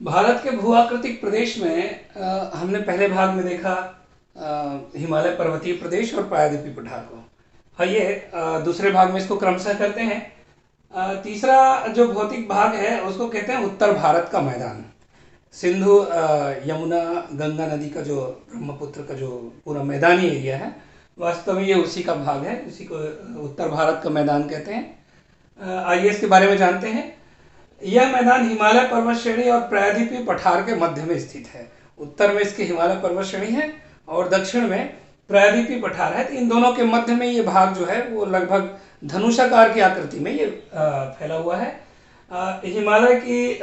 भारत के भूआकृतिक प्रदेश में हमने पहले भाग में देखा हिमालय पर्वतीय प्रदेश और प्रायद्वीपीय पठार को। आइए दूसरे भाग में इसको क्रमशः करते हैं। तीसरा जो भौतिक भाग है उसको कहते हैं उत्तर भारत का मैदान। सिंधु यमुना गंगा नदी का जो ब्रह्मपुत्र का जो पूरा मैदानी एरिया है, वास्तव में ये उसी का भाग है, उसी को उत्तर भारत का मैदान कहते हैं। आइए इसके बारे में जानते हैं। यह मैदान हिमालय पर्वत श्रेणी और प्रायद्वीपीय पठार के मध्य में स्थित है। उत्तर में इसके हिमालय पर्वत श्रेणी है और दक्षिण में प्रायद्वीपीय पठार है। तो इन दोनों के मध्य में ये भाग जो है वो लगभग धनुषाकार की आकृति में ये फैला हुआ है। हिमालय की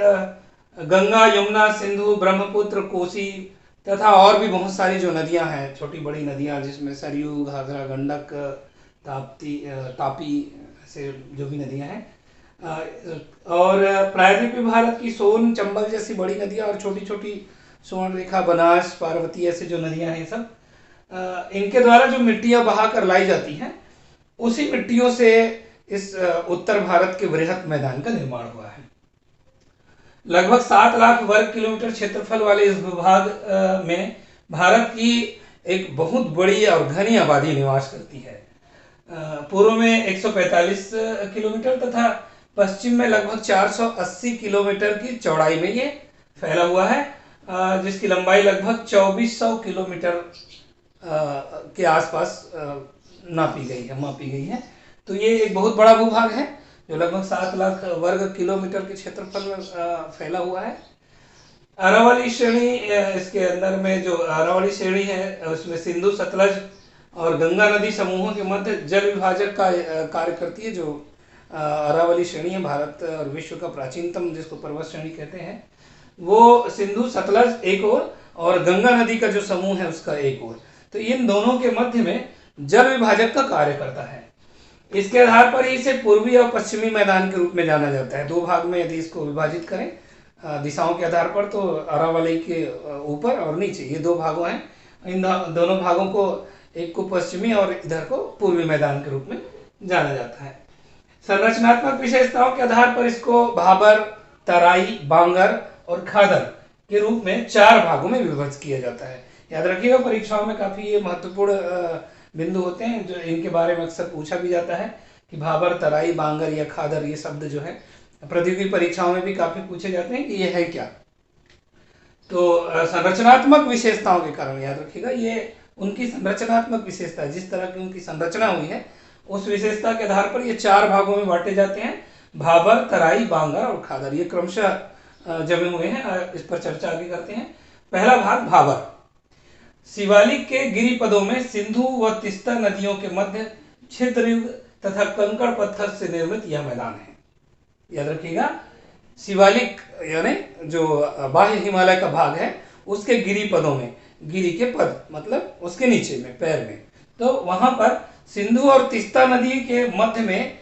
गंगा, यमुना, सिंधु, ब्रह्मपुत्र, कोसी तथा और भी बहुत सारी जो नदियां हैं, छोटी बड़ी नदियां, जिसमें सरयू, घाघरा, गंडक, तापी से जो भी नदियां हैं, और प्रायद्वीपीय भारत की सोन, चंबल जैसी बड़ी नदियां और छोटी छोटी सुवर्णरेखा, बनास, पार्वती ऐसी जो नदियां हैं, सब इनके द्वारा जो मिट्टियां बहा कर लाई जाती हैं, उसी मिट्टियों से इस उत्तर भारत के वृहत मैदान का निर्माण हुआ है। लगभग 7 लाख वर्ग किलोमीटर क्षेत्रफल वाले इस भूभाग में भारत की एक बहुत बड़ी और घनी आबादी निवास करती है। पूर्व में 145 किलोमीटर तथा पश्चिम में लगभग 480 किलोमीटर की चौड़ाई में ये फैला हुआ है, जिसकी लंबाई लगभग 2400 किलोमीटर के आसपास मापी गई है। तो ये एक बहुत बड़ा भूभाग है जो लगभग 7 लाख वर्ग किलोमीटर के क्षेत्रफल में फैला हुआ है। अरावली श्रेणी, इसके अंदर में जो अरावली श्रेणी है उसमें सिंधु, सतलज और गंगा नदी समूहों के मध्य जल विभाजक का कार्य करती है। जो अरावली श्रेणी है भारत और विश्व का प्राचीनतम जिसको पर्वत श्रेणी कहते हैं, वो सिंधु सतलज एक और गंगा नदी का जो समूह है उसका एक ओर। तो इन दोनों के मध्य में जल विभाजक का कार्य करता है। इसके आधार पर ही इसे पूर्वी और पश्चिमी मैदान के रूप में जाना जाता है। दो भाग में यदि इसको विभाजित करें दिशाओं के आधार पर, तो अरावली के ऊपर और नीचे ये दो भागों हैं। इन दोनों भागों को, एक को पश्चिमी और इधर को पूर्वी मैदान के रूप में जाना जाता है। संरचनात्मक विशेषताओं के आधार पर इसको भाबर, तराई, बांगर और खादर के रूप में 4 भागों में विभाजित किया जाता है। याद रखिएगा, परीक्षाओं में काफी ये महत्वपूर्ण बिंदु होते हैं जो इनके बारे में अक्सर पूछा भी जाता है कि भाबर, तराई, बांगर या खादर, ये शब्द जो है प्रतियोगी परीक्षाओं में भी काफी पूछे जाते हैं कि ये है क्या। तो संरचनात्मक विशेषताओं के कारण याद रखिएगा, ये उनकी संरचनात्मक विशेषता, जिस तरह की उनकी संरचना हुई है उस विशेषता के आधार पर ये 4 भागों में बांटे जाते हैं। भाबर, तराई, बांगर और खादर, ये क्रमशः जमे हुए हैं। इस पर चर्चा आगे करते हैं। पहला भाग भाबर। शिवालिक के गिरिपदों में सिंधु व तीस्ता नदियों के मध्य छिद्रयुक्त तथा कंकड़ पत्थर से निर्मित यह मैदान है। याद रखिएगा, शिवालिक यानी जो बाह्य हिमालय का भाग है उसके गिरिपदों में, गिरी के पद मतलब उसके नीचे में, पैर में, तो वहां पर सिंधु और तीस्ता नदी के मध्य में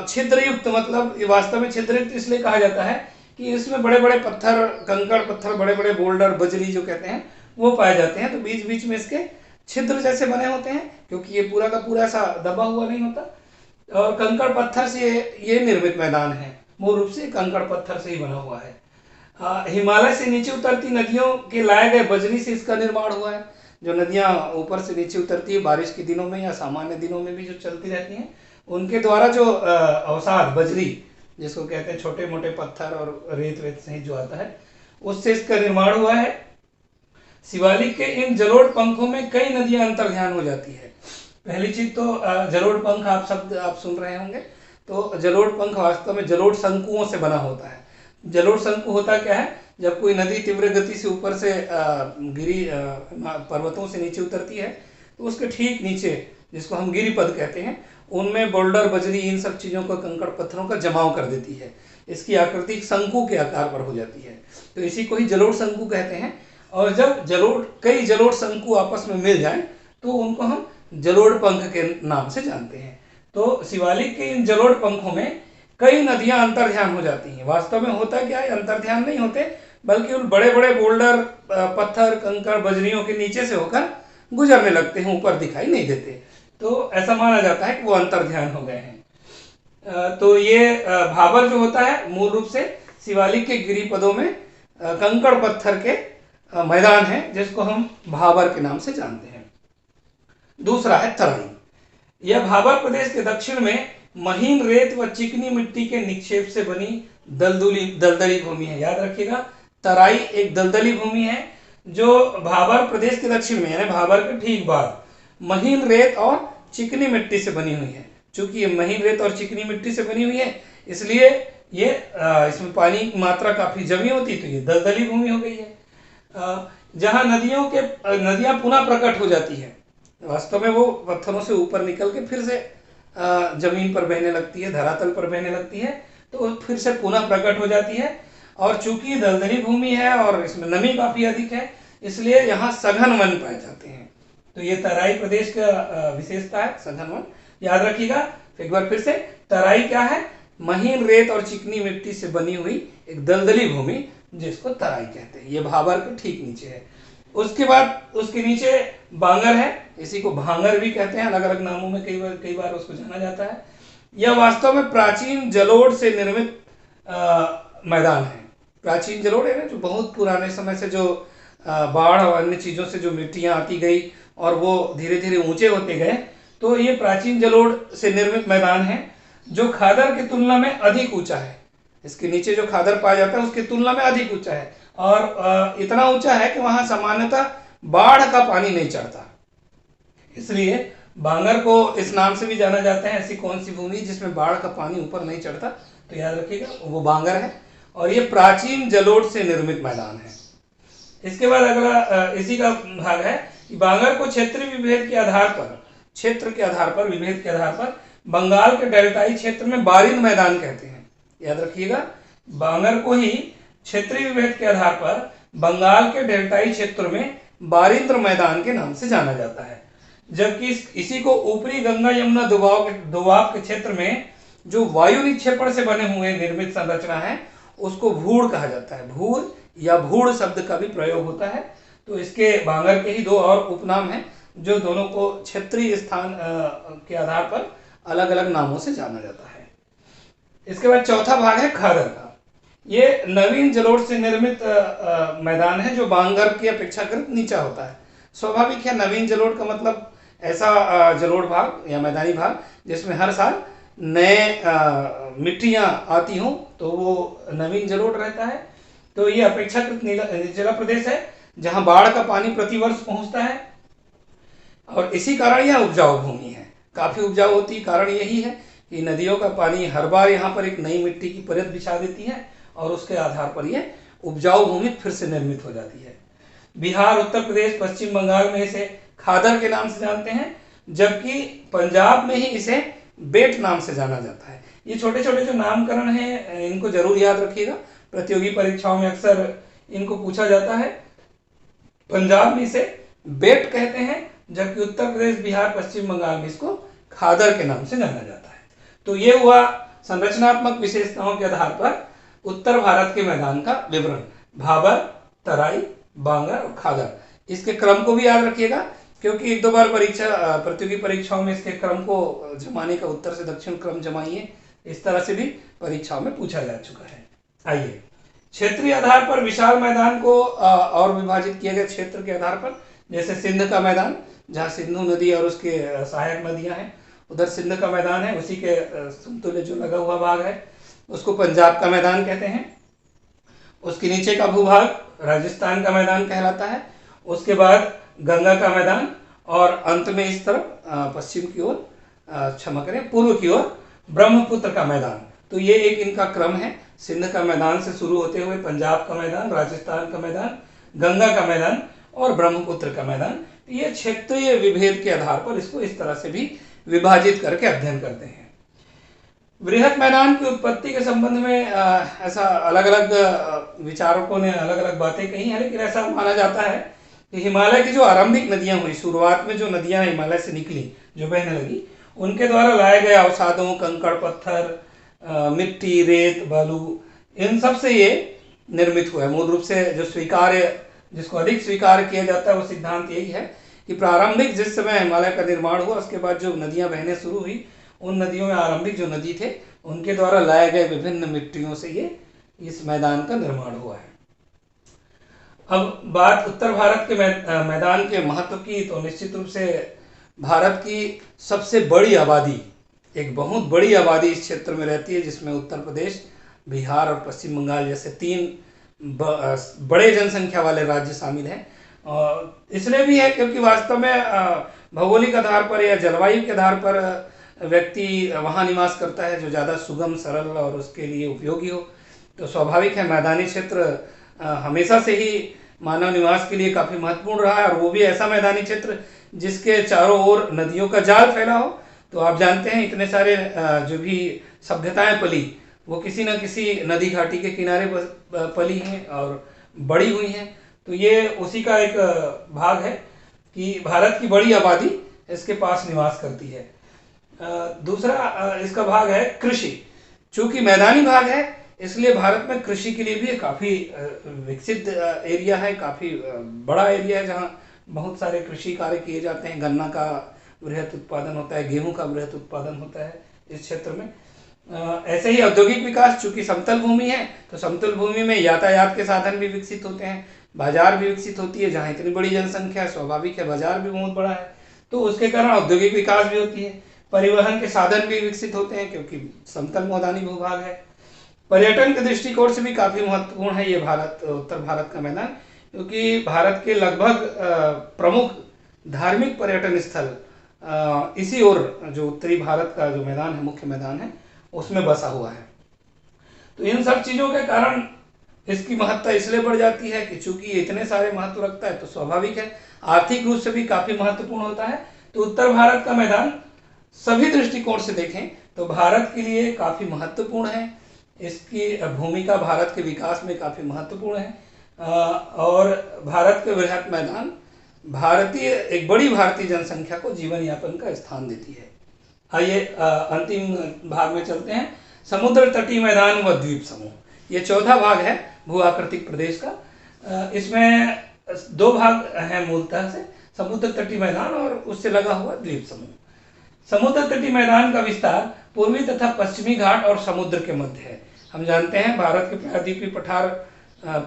छिद्रयुक्त, मतलब वास्तव में छिद्रयुक्त इसलिए कहा जाता है कि इसमें बड़े बड़े पत्थर, कंकड़ पत्थर, बड़े बड़े बोल्डर, बजरी जो कहते हैं, वो पाए जाते हैं। तो बीच बीच में इसके छिद्र जैसे बने होते हैं, क्योंकि ये पूरा का पूरा ऐसा दबा हुआ नहीं होता। और कंकड़ पत्थर से ये निर्मित मैदान है, मूल रूप से कंकड़ पत्थर से ही बना हुआ है। हिमालय से नीचे उतरती नदियों के लाए गए बजरी से इसका निर्माण हुआ है। जो नदियां ऊपर से नीचे उतरती है बारिश के दिनों में या सामान्य दिनों में भी जो चलती रहती हैं, उनके द्वारा जो अवसाद, बजरी जिसको कहते हैं, छोटे मोटे पत्थर और रेत वेत सहित जो आता है, उससे इसका निर्माण हुआ है। शिवालिक के इन जलोढ़ पंखों में कई नदियां अंतर्ध्यान हो जाती है। पहली चीज तो जलोढ़ पंख, आप शब्द आप सुन रहे होंगे, तो जलोढ़ पंख वास्तव में जलोढ़ शंकुओं से बना होता है। जलोढ़ शंकु होता क्या है, जब कोई नदी तीव्र गति से ऊपर से गिरी पर्वतों से नीचे उतरती है, तो उसके ठीक नीचे, जिसको हम गिरिपद कहते हैं, उनमें बोल्डर, बजरी, इन सब चीजों का, कंकड़ पत्थरों का जमाव कर देती है। इसकी आकृति शंकु के आकार पर हो जाती है, तो इसी को ही जलोढ़ शंकु कहते हैं। और जब कई जलोढ़ शंकु आपस में मिल जाएं तो उनको हम जलोढ़ पंख के नाम से जानते हैं। तो शिवालिक के इन जलोढ़ पंखों में कई नदियां अंतर्ध्यान हो जाती हैं। वास्तव में होता क्या है, अंतर्ध्यान नहीं होते, बल्कि उन बड़े बड़े बोल्डर, पत्थर, कंकड़, बजरियों के नीचे से होकर गुजरने लगते हैं, ऊपर दिखाई नहीं देते। तो ऐसा माना जाता है कि वो अंतर्ध्यान हो गए हैं। तो ये भाबर जो होता है मूल रूप से शिवालिक के गिरिपदों में कंकड़ पत्थर के मैदान है, जिसको हम भाबर के नाम से जानते हैं। दूसरा है तराई। यह भाबर प्रदेश के दक्षिण में महीन रेत व चिकनी मिट्टी के निक्षेप से बनी दलदली भूमि है। याद रखिएगा, तराई एक दलदली भूमि है जो भाबर प्रदेश के दक्षिण में, यानी भाबर के ठीक बाद, महीन रेत और चिकनी मिट्टी से बनी हुई है। चूंकि ये महीन रेत और चिकनी मिट्टी से बनी हुई है, इसलिए ये इसमें पानी की मात्रा काफी जमी होती, तो ये दलदली भूमि हो गई है। जहां नदियां पुनः प्रकट हो जाती है, वास्तव में वो पत्थरों से ऊपर निकल के फिर से जमीन पर बहने लगती है, धरातल पर बहने लगती है, तो फिर से पुनः प्रकट हो जाती है। और चूंकि दलदली भूमि है और इसमें नमी काफी अधिक है, इसलिए यहाँ सघन वन पाए जाते हैं। तो ये तराई प्रदेश का विशेषता है, सघन वन। याद रखिएगा एक बार फिर से, तराई क्या है? महीन रेत और चिकनी मिट्टी से बनी हुई एक दलदली भूमि, जिसको तराई कहते हैं। ये भाबर के ठीक नीचे है। उसके बाद उसके नीचे बांगर है, इसी को भांगर भी कहते हैं, अलग अलग नामों में कई बार उसको जाना जाता है। यह वास्तव में प्राचीन जलोढ़ से निर्मित मैदान है। प्राचीन जलोढ़ है ना, जो बहुत पुराने समय से जो बाढ़ और अन्य चीजों से जो मिट्टियां आती गई और वो धीरे धीरे ऊंचे होते गए, तो ये प्राचीन जलोढ़ से निर्मित मैदान है, जो खादर की तुलना में अधिक ऊंचा है। इसके नीचे जो खादर पाया जाता है उसकी तुलना में अधिक ऊंचा है, और इतना ऊंचा है कि वहां सामान्यतः बाढ़ का पानी नहीं चढ़ता। इसलिए बांगर को इस नाम से भी जाना जाता है। ऐसी कौन सी भूमि जिसमें बाढ़ का पानी ऊपर नहीं चढ़ता, तो याद रखिएगा वो बांगर है, और ये प्राचीन जलोढ़ से निर्मित मैदान है। इसके बाद अगला इसी का भाग है कि बांगर को क्षेत्र के आधार पर बंगाल के डेल्टाई क्षेत्र में बारिंद मैदान कहते हैं। याद रखिएगा, बांगर को ही क्षेत्रीय विभेद के आधार पर बंगाल के डेल्टाई क्षेत्र में बारिंद्र मैदान के नाम से जाना जाता है। जबकि इसी को ऊपरी गंगा यमुना दोआब के क्षेत्र में जो वायु निक्षेपण से बने हुए निर्मित संरचना है, उसको भूड़ कहा जाता है। भूड़ या भूड़ शब्द का भी प्रयोग होता है। तो इसके बांगर के ही दो और उपनाम हैं, जो दोनों को क्षेत्रीय स्थान के आधार पर अलग अलग नामों से जाना जाता है। इसके बाद चौथा भाग है खादर का। ये नवीन जलोढ़ से निर्मित मैदान है, जो बांगर की अपेक्षाकृत नीचा होता है। स्वाभाविक है, नवीन जलोढ़ का मतलब ऐसा जलोढ़ भाग या मैदानी भाग जिसमें हर साल नए मिट्टियां आती हों, तो वो नवीन जलोढ़ रहता है। तो ये अपेक्षाकृत निचला प्रदेश है, जहां बाढ़ का पानी प्रतिवर्ष पहुंचता है, और इसी कारण यह उपजाऊ भूमि है, काफी उपजाऊ होती है। कारण यही है कि नदियों का पानी हर बार यहाँ पर एक नई मिट्टी की परत बिछा देती है, और उसके आधार पर यह उपजाऊ भूमि फिर से निर्मित हो जाती है। बिहार, उत्तर प्रदेश, पश्चिम बंगाल में इसे खादर के नाम से जानते हैं, जबकि पंजाब में ही इसे बेट नाम से जाना जाता है। ये छोटे छोटे जो नामकरण हैं, इनको जरूर याद रखिएगा, प्रतियोगी परीक्षाओं में अक्सर इनको पूछा जाता है। पंजाब में इसे बेट कहते हैं, जबकि उत्तर प्रदेश, बिहार, पश्चिम बंगाल में इसको खादर के नाम से जाना जाता है। तो ये हुआ संरचनात्मक विशेषताओं के आधार पर उत्तर भारत के मैदान का विवरण। भाबर, तराई, बांगर और खादर। इसके क्रम को भी याद रखिएगा, क्योंकि एक दो बार प्रतियोगी परीक्षाओं में इसके क्रम को जमाने का, उत्तर से दक्षिण क्रम जमाइए, इस तरह से भी परीक्षाओं में पूछा जा चुका है। आइए, क्षेत्रीय आधार पर विशाल मैदान को और विभाजित किया गया क्षेत्र के आधार पर। जैसे सिंध का मैदान, जहाँ सिंधु नदी और उसके सहायक नदियां हैं, उधर सिंध का मैदान है, उसी के समतुल्य जो लगा हुआ भाग है उसको पंजाब का मैदान कहते हैं। उसके नीचे का भूभाग राजस्थान का मैदान कहलाता है। उसके बाद गंगा का मैदान, और अंत में इस तरफ पश्चिम की ओर, क्षमा करें, पूर्व की ओर ब्रह्मपुत्र का मैदान। तो ये एक इनका क्रम है, सिंध का मैदान से शुरू होते हुए पंजाब का मैदान, राजस्थान का मैदान, गंगा का मैदान और ब्रह्मपुत्र का मैदान। ये क्षेत्रीय विभेद के आधार पर इसको इस तरह से भी विभाजित करके अध्ययन करते हैं। वृहत मैदान की उत्पत्ति के संबंध में ऐसा अलग अलग विचारकों ने अलग अलग बातें कही हैं, लेकिन ऐसा माना जाता है कि हिमालय की जो आरंभिक नदियां हुई, शुरुआत में जो नदियां हिमालय से निकली, जो बहने लगी, उनके द्वारा लाए गए अवसादों, कंकड़ पत्थर, मिट्टी, रेत, बालू, इन सब से ये निर्मित हुआ है। मूल रूप से जो स्वीकार्य, जिसको अधिक स्वीकार किया जाता है, वो सिद्धांत यही है कि प्रारंभिक जिस समय हिमालय का निर्माण हुआ, उसके बाद जो नदियां बहने शुरू हुई, उन नदियों में आरंभिक जो नदी थे, उनके द्वारा लाए गए विभिन्न मिट्टियों से ये इस मैदान का निर्माण हुआ है। अब बात उत्तर भारत के मैदान के महत्व की, तो निश्चित रूप से भारत की सबसे बड़ी आबादी, एक बहुत बड़ी आबादी इस क्षेत्र में रहती है, जिसमें उत्तर प्रदेश, बिहार और पश्चिम बंगाल जैसे तीन बड़े जनसंख्या वाले राज्य शामिल हैं। और इसलिए भी है क्योंकि वास्तव में भौगोलिक आधार पर या जलवायु के आधार पर व्यक्ति वहाँ निवास करता है जो ज़्यादा सुगम, सरल और उसके लिए उपयोगी हो। तो स्वाभाविक है मैदानी क्षेत्र हमेशा से ही मानव निवास के लिए काफ़ी महत्वपूर्ण रहा है, और वो भी ऐसा मैदानी क्षेत्र जिसके चारों ओर नदियों का जाल फैला हो। तो आप जानते हैं इतने सारे जो भी सभ्यताएं पली, वो किसी न किसी नदी घाटी के किनारे पली हैं और बड़ी हुई हैं। तो ये उसी का एक भाग है कि भारत की बड़ी आबादी इसके पास निवास करती है। दूसरा इसका भाग है कृषि। चूंकि मैदानी भाग है, इसलिए भारत में कृषि के लिए भी काफ़ी विकसित एरिया है, काफ़ी बड़ा एरिया है जहाँ बहुत सारे कृषि कार्य किए जाते हैं। गन्ना का बृहत उत्पादन होता है, गेहूं का बृहत उत्पादन होता है इस क्षेत्र में। ऐसे ही औद्योगिक विकास, चूंकि समतल भूमि है तो समतल भूमि में यातायात के साधन भी विकसित होते हैं, बाजार भी विकसित होती है। जहाँ इतनी बड़ी जनसंख्या, स्वाभाविक है बाजार भी बहुत बड़ा है, तो उसके कारण औद्योगिक विकास भी होती है। परिवहन के साधन भी विकसित होते हैं क्योंकि समतल मैदानी भूभाग है। पर्यटन के दृष्टिकोण से भी काफ़ी महत्वपूर्ण है ये उत्तर भारत का मैदान, क्योंकि भारत के लगभग प्रमुख धार्मिक पर्यटन स्थल इसी ओर, जो उत्तरी भारत का जो मैदान है, मुख्य मैदान है, उसमें बसा हुआ है। तो इन सब चीज़ों के कारण इसकी महत्ता इसलिए बढ़ जाती है कि चूंकि ये इतने सारे महत्व रखता है, तो स्वाभाविक है आर्थिक रूप से भी काफ़ी महत्वपूर्ण होता है। तो उत्तर भारत का मैदान सभी दृष्टिकोण से देखें तो भारत के लिए काफ़ी महत्वपूर्ण है। इसकी भूमिका भारत के विकास में काफ़ी महत्वपूर्ण है। और भारत के बृहत मैदान एक बड़ी भारतीय जनसंख्या को जीवन यापन का स्थान देती है। आइए अंतिम भाग में चलते हैं, समुद्र तटीय मैदान व द्वीप समूह। ये चौथा भाग है भू आकृतिक प्रदेश का। इसमें दो भाग हैं मूलतः से, समुद्र तटीय मैदान और उससे लगा हुआ द्वीप समूह। समुद्र तटीय मैदान का विस्तार पूर्वी तथा पश्चिमी घाट और समुद्र के मध्य है। हम जानते हैं भारत के प्रायद्वीपीय पठार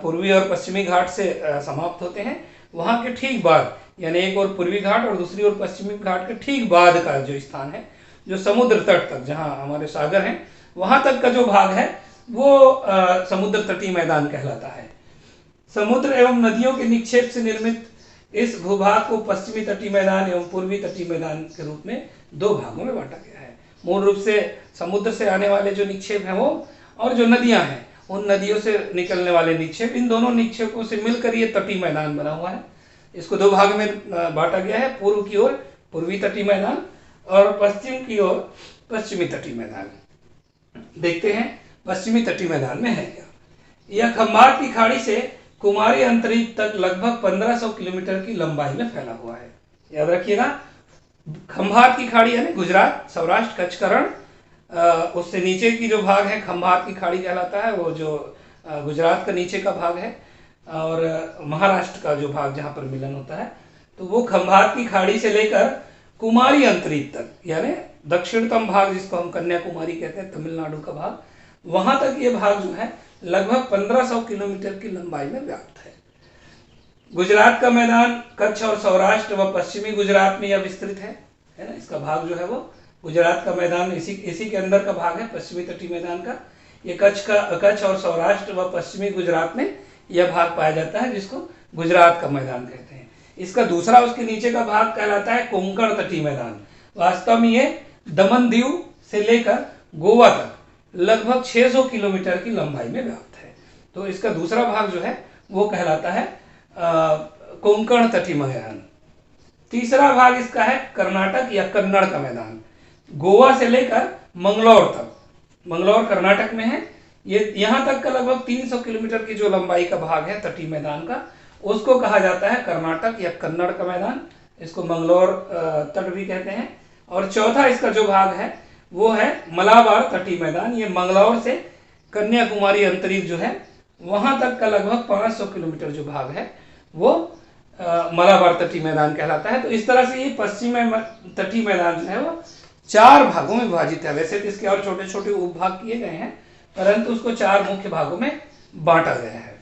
पूर्वी और पश्चिमी घाट से समाप्त होते हैं। वहाँ के ठीक बाद, यानी एक ओर पूर्वी घाट और दूसरी ओर पश्चिमी घाट के ठीक बाद का जो स्थान है, जो समुद्र तट तक, जहाँ हमारे सागर हैं, वहाँ तक का जो भाग है वो समुद्र तटीय मैदान कहलाता है। समुद्र एवं नदियों के निक्षेप से निर्मित इस भूभाग को पश्चिमी तटीय मैदान एवं पूर्वी तटीय मैदान के रूप में दो भागों में बांटा गया है। मूल रूप से समुद्र से आने वाले जो निक्षेप हैं वो, और जो नदियां हैं उन नदियों से निकलने वाले निक्षेप, इन दोनों निक्षेपों से मिलकर ये तटीय मैदान बना हुआ है। इसको दो भाग में बांटा गया है, पूर्व की ओर पूर्वी तटीय मैदान और पश्चिम की ओर पश्चिमी तटीय मैदान। देखते हैं पश्चिमी तटीय मैदान में है क्या। यह खंभात की खाड़ी से कुमारी अंतरिक्ष तक लगभग 1500 किलोमीटर की लंबाई में फैला हुआ है। याद रखिएगा, खंभात की खाड़ी यानी गुजरात, सौराष्ट्र, कच्छ, करण, उससे नीचे की जो भाग है खंभात की खाड़ी कहलाता है, वो जो गुजरात का नीचे का भाग है, और महाराष्ट्र का जो भाग जहाँ पर मिलन होता है, तो वो खंभात की खाड़ी से लेकर कुमारी अंतरिक्ष तक, यानी दक्षिणतम भाग जिसको हम कन्याकुमारी कहते हैं, तमिलनाडु का भाग, वहां तक ये भाग जो है लगभग 1500 किलोमीटर की लंबाई में व्याप्त है। गुजरात का मैदान कच्छ और सौराष्ट्र व पश्चिमी गुजरात में यह विस्तृत है ना। इसका भाग जो है वो गुजरात का मैदान इसी के अंदर का भाग है, पश्चिमी तटीय मैदान का। ये कच्छ और सौराष्ट्र व पश्चिमी गुजरात में यह भाग पाया जाता है, जिसको गुजरात का मैदान कहते हैं। इसका दूसरा, उसके नीचे का भाग कहलाता है कोंकण तटीय मैदान। वास्तव में ये दमन दीव से लेकर गोवा तक लगभग 600 किलोमीटर की लंबाई में व्याप्त है। तो इसका दूसरा भाग जो है वो कहलाता है कोंकण तटीय मैदान। तीसरा भाग इसका है कर्नाटक या कन्नड़ का मैदान, गोवा से लेकर मंगलौर तक। मंगलौर कर्नाटक में है। ये यहाँ तक का लगभग 300 किलोमीटर की जो लंबाई का भाग है तटीय मैदान का, उसको कहा जाता है कर्नाटक या कन्नड़ का मैदान। इसको मंगलौर तट भी कहते हैं। और चौथा इसका जो भाग है वो है मलाबार तटीय मैदान। ये मंगलौर से कन्याकुमारी अंतरिक्ष जो है वहां तक का लगभग 500 किलोमीटर जो भाग है वो मलाबार तटीय मैदान कहलाता है। तो इस तरह से ये पश्चिमी तटीय मैदान जो है वो 4 भागों में विभाजित है। वैसे तो इसके और छोटे छोटे उपभाग किए गए हैं, परंतु उसको 4 मुख्य भागों में बांटा गया है।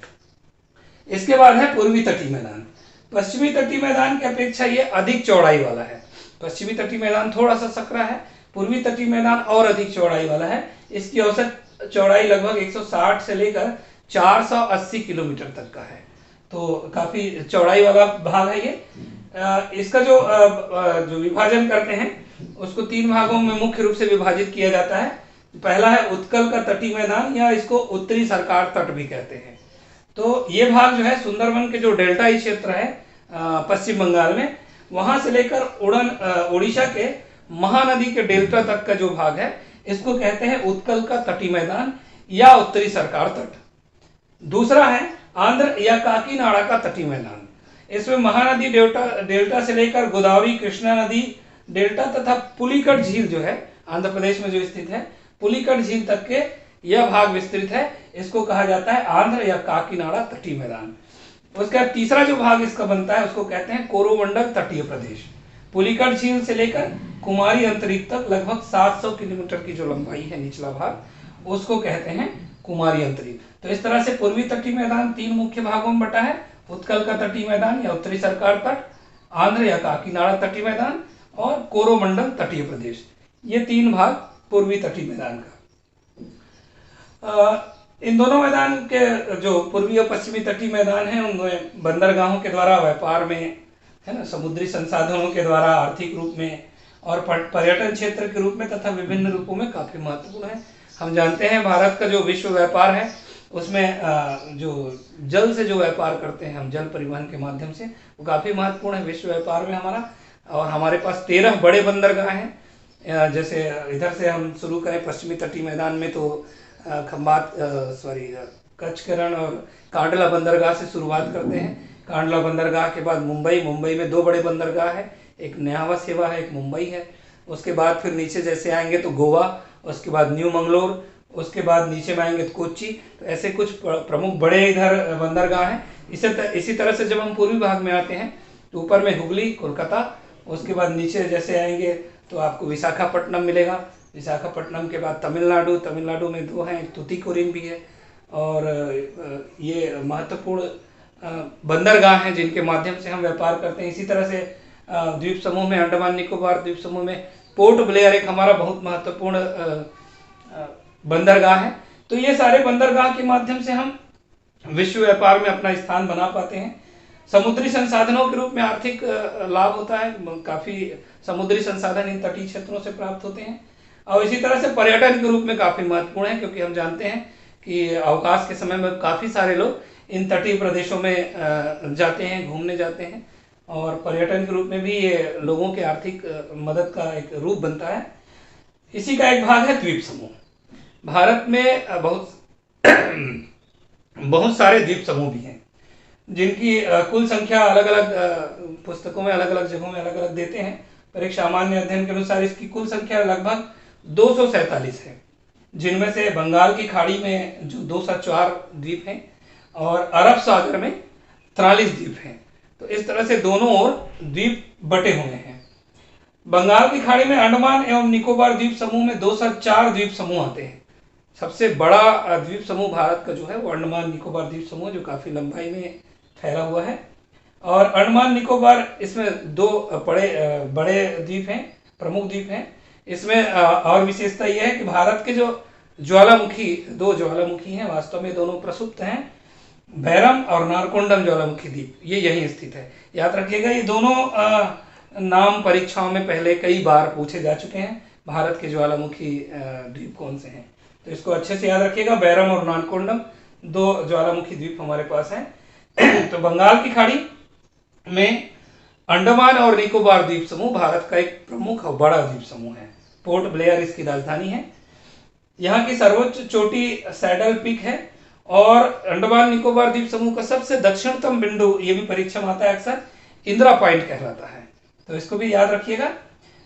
इसके बाद है पूर्वी तटीय मैदान। पश्चिमी तटीय मैदान की अपेक्षा ये अधिक चौड़ाई वाला है। पश्चिमी तटीय मैदान थोड़ा सा सकरा है, पूर्वी तटीय मैदान और अधिक चौड़ाई वाला है। इसकी औसत चौड़ाई लगभग 160 से लेकर 480 किलोमीटर तक का है, तो काफी चौड़ाई वाला भाग है ये। इसका जो विभाजन करते हैं उसको 3 भागों में मुख्य रूप से विभाजित किया जाता है। पहला है उत्कल का तटीय मैदान, या इसको उत्तरी सरकार तट भी कहते हैं। तो ये भाग जो है सुंदरवन के जो डेल्टाई क्षेत्र है पश्चिम बंगाल में, वहां से लेकर उड़ीसा के महानदी के डेल्टा तक का जो भाग है, इसको कहते हैं उत्कल का तटीय मैदान या उत्तरी सरकार तट। दूसरा है आंध्र या काकीनाडा का तटीय मैदान। इसमें महानदी डेल्टा से लेकर गोदावरी कृष्णा नदी डेल्टा तथा पुलिकट झील जो है आंध्र प्रदेश में जो स्थित है, पुलिकट झील तक के यह भाग विस्तृत है। इसको कहा जाता है आंध्र या काकीनाडा तटीय मैदान। उसका तीसरा जो भाग इसका बनता है उसको कहते हैं कोरोमंडल तटीय प्रदेश। पुलिकट झील से लेकर कुमारी अंतरिक्ष तक लगभग 700 किलोमीटर की जो लंबाई है निचला भाग, उसको कहते हैं कुमारी अंतरिक्ष। तो इस तरह से पूर्वी तटीय मैदान 3 मुख्य भागों में बटा है, उत्कल का तटीय मैदान या उत्तरी सरकार तट, आंध्र या काकीनाडा तटीय मैदान और कोरोमंडल तटीय प्रदेश। ये 3 भाग पूर्वी तटीय मैदान का। इन दोनों मैदान के जो पूर्वी और पश्चिमी तटीय मैदान हैं, उनमें बंदरगाहों के द्वारा व्यापार में, है ना, समुद्री संसाधनों के द्वारा आर्थिक रूप में और पर्यटन क्षेत्र के रूप में तथा विभिन्न रूपों में काफी महत्वपूर्ण है। हम जानते हैं भारत का जो विश्व व्यापार है उसमें जो जल से जो व्यापार करते हैं हम, जल परिवहन के माध्यम से, वो काफी महत्वपूर्ण है विश्व व्यापार में हमारा। और हमारे पास 13 बड़े बंदरगाह हैं। जैसे इधर से हम शुरू करें पश्चिमी तटीय मैदान में, तो कचकरण और कांडला बंदरगाह से शुरुआत करते हैं। कांडला बंदरगाह के बाद मुंबई में 2 बड़े बंदरगाह है, एक न्यावा सेवा है, एक मुंबई है। उसके बाद फिर नीचे जैसे आएंगे तो गोवा, उसके बाद न्यू मंगलोर, उसके बाद नीचे में आएंगे तो कोच्चि। तो ऐसे कुछ प्रमुख बड़े इधर बंदरगाह हैं। इसी तरह से जब हम पूर्वी भाग में आते हैं तो ऊपर में हुगली, कोलकाता, उसके बाद नीचे जैसे आएंगे तो आपको विशाखापट्टनम मिलेगा। विशाखापट्टनम के बाद तमिलनाडु में 2 हैं, तुतीकोरिन भी है। और ये महत्वपूर्ण बंदरगाह हैं जिनके माध्यम से हम व्यापार करते हैं। इसी तरह से द्वीप समूह में, अंडमान निकोबार द्वीप समूह में पोर्ट ब्लेयर एक हमारा बहुत महत्वपूर्ण बंदरगाह है। तो ये सारे बंदरगाह के माध्यम से हम विश्व व्यापार में अपना स्थान बना पाते हैं। समुद्री संसाधनों के रूप में आर्थिक लाभ होता है, काफी समुद्री संसाधन इन तटीय क्षेत्रों से प्राप्त होते हैं। और इसी तरह से पर्यटन के रूप में काफी महत्वपूर्ण है, क्योंकि हम जानते हैं कि अवकाश के समय में काफी सारे लोग इन तटीय प्रदेशों में जाते हैं, घूमने जाते हैं। और पर्यटन के रूप में भी ये लोगों के आर्थिक मदद का एक रूप बनता है। इसी का एक भाग है द्वीप समूह। भारत में बहुत सारे द्वीप समूह भी हैं, जिनकी कुल संख्या अलग अलग पुस्तकों में अलग अलग जगहों में अलग अलग देते हैं, पर एक सामान्य अध्ययन के अनुसार इसकी कुल संख्या लगभग 247 है, जिनमें से बंगाल की खाड़ी में जो 204 द्वीप हैं और अरब सागर में 43 द्वीप हैं। तो इस तरह से दोनों ओर द्वीप बटे हुए हैं। बंगाल की खाड़ी में अंडमान एवं निकोबार द्वीप समूह में 204 द्वीप समूह आते हैं। सबसे बड़ा द्वीप समूह भारत का जो है वो अंडमान निकोबार द्वीप समूह, जो काफी लंबाई में फैला हुआ है। और अंडमान निकोबार, इसमें 2 बड़े द्वीप हैं, प्रमुख द्वीप हैं। इसमें और विशेषता यह है कि भारत के जो 2 ज्वालामुखी हैं, वास्तव में दोनों प्रसुप्त हैं। बैरम और नारकोंडम ज्वालामुखी द्वीप ये यहीं स्थित है। याद रखिएगा, ये दोनों नाम परीक्षाओं में पहले कई बार पूछे जा चुके हैं। भारत के ज्वालामुखी द्वीप कौन से हैं, तो इसको अच्छे से याद रखिएगा। बैरम और नारकोंडम 2 ज्वालामुखी द्वीप हमारे पास हैं। तो बंगाल की खाड़ी में अंडमान और निकोबार द्वीप समूह भारत का एक प्रमुख और बड़ा द्वीप समूह है। पोर्ट ब्लेयर इसकी राजधानी है। यहाँ की सर्वोच्च चोटी सैडल पीक है। और अंडमान निकोबार द्वीप समूह का सबसे दक्षिणतम बिंदु, ये भी परीक्षा में आता है अक्सर, इंदिरा पॉइंट कहलाता है। तो इसको भी याद रखिएगा।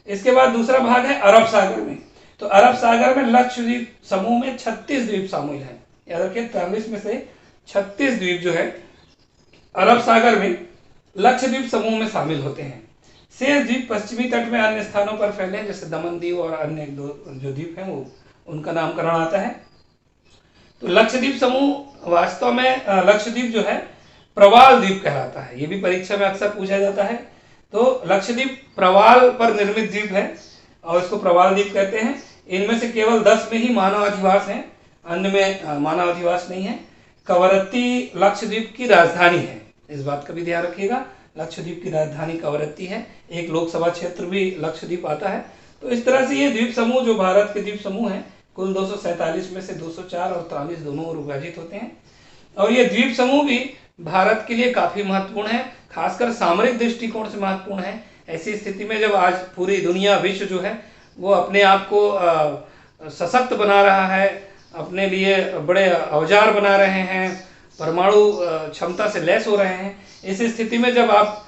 इसके बाद दूसरा भाग है अरब सागर में। तो अरब सागर में लक्षद्वीप समूह में 36 द्वीप शामिल हैं। याद रखिए, 43 में से 36 द्वीप जो है अरब सागर में लक्षद्वीप समूह में शामिल होते हैं। शेष द्वीप पश्चिमी तट में अन्य स्थानों पर फैले हैं, जैसे दमन दीव और अन्य 1-2 जो द्वीप हैं वो उनका नामकरण आता है। तो लक्षद्वीप समूह वास्तव में लक्षद्वीप जो है प्रवाल द्वीप कहलाता है। ये भी परीक्षा में अक्सर पूछा जाता है। तो लक्षद्वीप प्रवाल पर निर्मित द्वीप है और इसको प्रवाल द्वीप कहते हैं। इनमें से केवल 10 में ही मानव अधिवास है, अन्य में मानव अधिवास नहीं है। कवरत्ती लक्षद्वीप की राजधानी है, इस बात का भी ध्यान रखिएगा। लक्षद्वीप की राजधानी कवरत्ती है। एक लोकसभा क्षेत्र भी लक्षद्वीप आता है। तो इस तरह से ये द्वीप समूह जो भारत के द्वीप समूह हैं, कुल 247 में से 204 और 43 दोनों ओर विभाजित होते हैं। और ये द्वीप समूह भी भारत के लिए काफी महत्वपूर्ण है, खासकर सामरिक दृष्टिकोण से महत्वपूर्ण है। ऐसी स्थिति में जब आज पूरी दुनिया, विश्व जो है वो अपने आप को सशक्त बना रहा है, अपने लिए बड़े औजार बना रहे हैं, परमाणु क्षमता से लैस हो रहे हैं, इस स्थिति में जब आप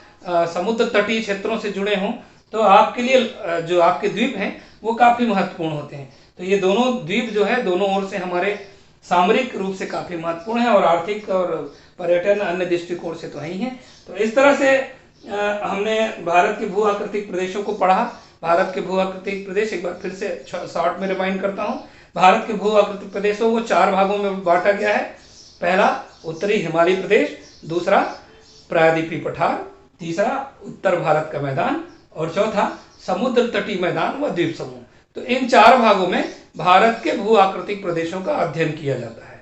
समुद्र तटीय क्षेत्रों से जुड़े हों तो आपके लिए जो आपके द्वीप हैं वो काफी महत्वपूर्ण होते हैं। तो ये दोनों द्वीप जो है दोनों ओर से हमारे सामरिक रूप से काफी महत्वपूर्ण है और आर्थिक और पर्यटन अन्य दृष्टिकोण से तो है ही है। तो इस तरह से हमने भारत के भू आकृतिक प्रदेशों को पढ़ा। भारत के भू आकृतिक प्रदेश एक बार फिर से शॉर्ट में रिमाइंड करता हूँ। भारत के भू आकृतिक प्रदेशों को 4 भागों में बांटा गया है। पहला उत्तरी हिमालयी प्रदेश, दूसरा प्रायद्वीपीय पठार, तीसरा उत्तर भारत का मैदान और चौथा समुद्र तटीय मैदान व द्वीप समूह। तो इन 4 भागों में भारत के भू आकृतिक प्रदेशों का अध्ययन किया जाता है।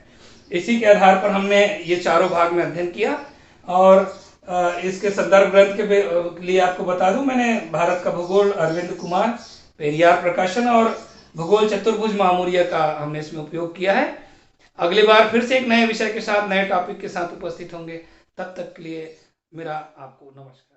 इसी के आधार पर हमने ये चारों भाग में अध्ययन किया। और इसके संदर्भ ग्रंथ के लिए आपको बता दूं, मैंने भारत का भूगोल अरविंद कुमार, पेरियार प्रकाशन और भूगोल चतुर्भुज मामूरिया का हमने इसमें उपयोग किया है। अगली बार फिर से एक नए विषय के साथ, नए टॉपिक के साथ उपस्थित होंगे। तब तक के लिए मेरा आपको नमस्कार।